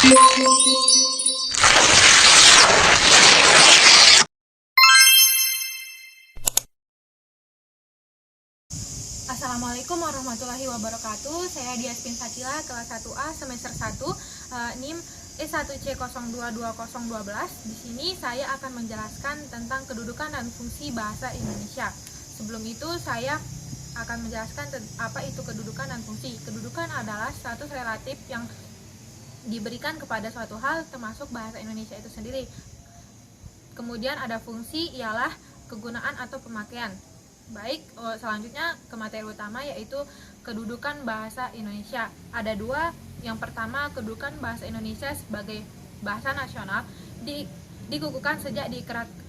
Assalamualaikum warahmatullahi wabarakatuh. Saya Diaspin Satila, kelas 1A semester 1, NIM E1C022012. Di sini saya akan menjelaskan tentang kedudukan dan fungsi bahasa Indonesia. Sebelum itu saya akan menjelaskan apa itu kedudukan dan fungsi. Kedudukan adalah status relatif yang diberikan kepada suatu hal, termasuk bahasa Indonesia itu sendiri. Kemudian ada fungsi, ialah kegunaan atau pemakaian. Baik, selanjutnya ke materi utama, yaitu kedudukan bahasa Indonesia. Ada dua. Yang pertama, kedudukan bahasa Indonesia sebagai bahasa nasional dikukuhkan sejak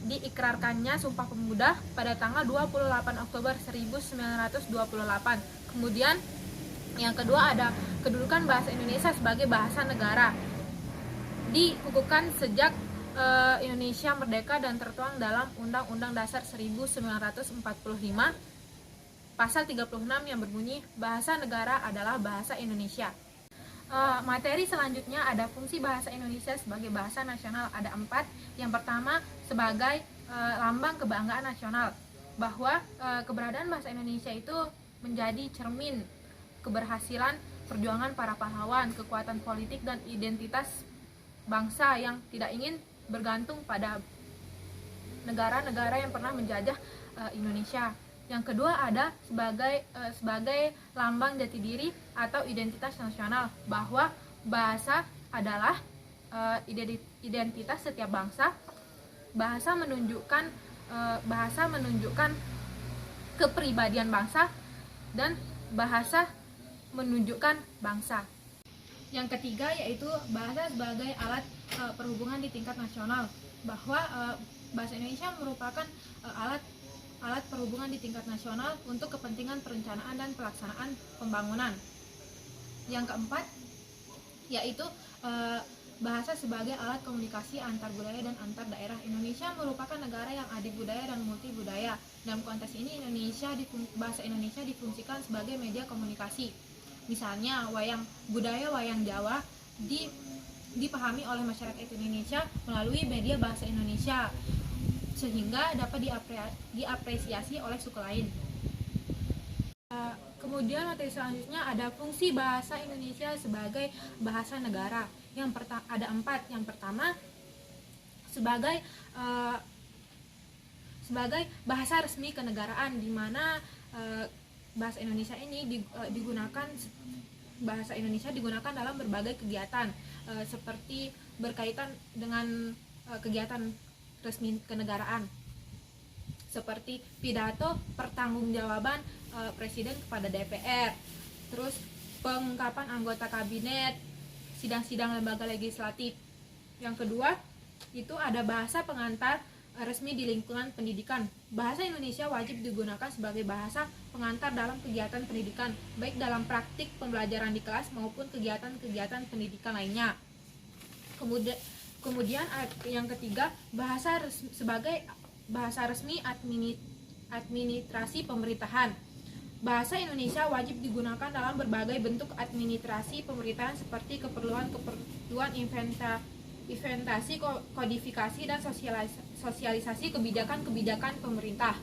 diikrarkannya Sumpah Pemuda pada tanggal 28 Oktober 1928. Kemudian yang kedua ada kedudukan bahasa Indonesia sebagai bahasa negara. Dikukuhkan sejak Indonesia merdeka dan tertuang dalam Undang-Undang Dasar 1945 pasal 36 yang berbunyi bahasa negara adalah bahasa Indonesia. Materi selanjutnya ada fungsi bahasa Indonesia sebagai bahasa nasional. Ada 4. Yang pertama, sebagai lambang kebanggaan nasional, bahwa keberadaan bahasa Indonesia itu menjadi cermin keberhasilan perjuangan para pahlawan, kekuatan politik dan identitas bangsa yang tidak ingin bergantung pada negara-negara yang pernah menjajah Indonesia. Yang kedua ada sebagai lambang jati diri atau identitas nasional, bahwa bahasa adalah identitas setiap bangsa. Bahasa menunjukkan kepribadian bangsa, dan bahasa menunjukkan bangsa. Yang ketiga yaitu bahasa sebagai alat perhubungan di tingkat nasional, bahwa bahasa Indonesia merupakan alat perhubungan di tingkat nasional untuk kepentingan perencanaan dan pelaksanaan pembangunan. Yang keempat yaitu bahasa sebagai alat komunikasi antar budaya dan antar daerah. Indonesia merupakan negara yang adibudaya dan multibudaya. Dalam konteks ini bahasa Indonesia difungsikan sebagai media komunikasi. Misalnya budaya wayang Jawa dipahami oleh masyarakat Indonesia melalui media bahasa Indonesia, sehingga dapat diapresiasi oleh suku lain. Kemudian materi selanjutnya ada fungsi bahasa Indonesia sebagai bahasa negara. Ada 4. Yang pertama, sebagai bahasa resmi kenegaraan, di mana bahasa Indonesia ini digunakan dalam berbagai kegiatan, seperti berkaitan dengan kegiatan resmi kenegaraan, seperti pidato pertanggungjawaban Presiden kepada DPR, terus pengungkapan anggota kabinet, sidang-sidang lembaga legislatif. Yang kedua itu ada bahasa pengantar resmi di lingkungan pendidikan. Bahasa Indonesia wajib digunakan sebagai bahasa pengantar dalam kegiatan pendidikan, baik dalam praktik pembelajaran di kelas maupun kegiatan-kegiatan pendidikan lainnya. Kemudian yang ketiga, sebagai bahasa resmi administrasi pemerintahan. Bahasa Indonesia wajib digunakan dalam berbagai bentuk administrasi pemerintahan, seperti keperluan inventasi, kodifikasi, dan sosialisasi kebijakan pemerintah.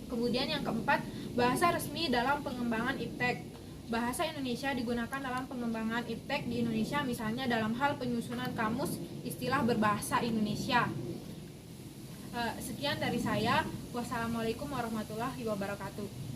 Kemudian yang keempat, bahasa resmi dalam pengembangan iptek. Bahasa Indonesia digunakan dalam pengembangan iptek di Indonesia, misalnya dalam hal penyusunan kamus istilah berbahasa Indonesia. Sekian dari saya. Wassalamualaikum warahmatullahi wabarakatuh.